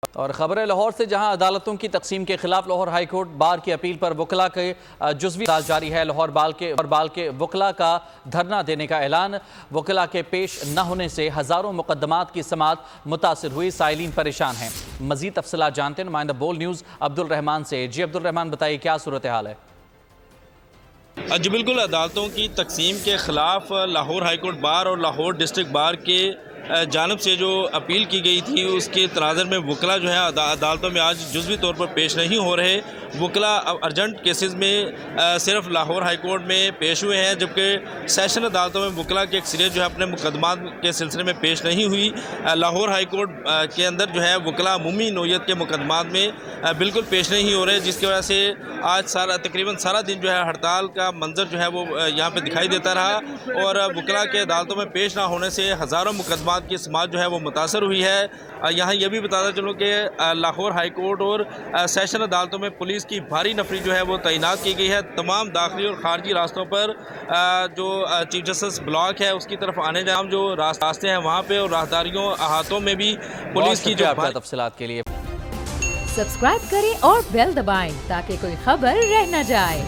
اور خبر لاہور سے، جہاں عدالتوں کی تقسیم کے خلاف لاہور ہائی کورٹ بار کی اپیل پر وکلاء کے جزوی احتجاج جاری ہے۔ لاہور بال کے وکلاء کا دھرنا دینے کا اعلان۔ وکلاء کے پیش نہ ہونے سے ہزاروں مقدمات کی سماعت متاثر ہوئی، سائلین پریشان ہیں۔ مزید تفصیلات جانتے ہیں نمائندہ بول نیوز عبدالرحمان سے۔ جی عبدالرحمان، بتائیے کیا صورتحال ہے؟ جی بالکل، عدالتوں کی تقسیم کے خلاف لاہور ہائی کورٹ بار اور لاہور ڈسٹرکٹ بار کے جانب سے جو اپیل کی گئی تھی، اس کے تناظر میں وکلاء جو ہے عدالتوں میں آج جزوی طور پر پیش نہیں ہو رہے۔ وکلاء ارجنٹ کیسز میں صرف لاہور ہائی کورٹ میں پیش ہوئے ہیں، جبکہ سیشن عدالتوں میں وکلاء کی اکثریت جو ہے اپنے مقدمات کے سلسلے میں پیش نہیں ہوئی۔ لاہور ہائی کورٹ کے اندر جو ہے وکلاء عمومی نوعیت کے مقدمات میں بالکل پیش نہیں ہو رہے، جس کی وجہ سے آج تقریباً سارا دن جو ہے ہڑتال کا منظر جو ہے وہ یہاں پہ دکھائی دیتا رہا، اور وکلاء کے عدالتوں میں پیش نہ ہونے سے ہزاروں مقدمات کی سماعت جو ہے وہ متاثر ہوئی ہے۔ یہاں یہ بھی بتاتا چلوں کہ لاہور ہائی کورٹ اور سیشن عدالتوں میں پولیس کی بھاری نفری جو ہے وہ تعینات کی گئی ہے۔ تمام داخلی اور خارجی راستوں پر جو چیف جسٹس بلاک ہے اس کی طرف آنے جانے جو راستے ہیں وہاں پہ، اور راہداریوں احاطوں میں بھی پولیس کی جو تفصیلات کے لیے سبسکرائب کریں اور بیل دبائیں تاکہ کوئی خبر رہ نہ جائے۔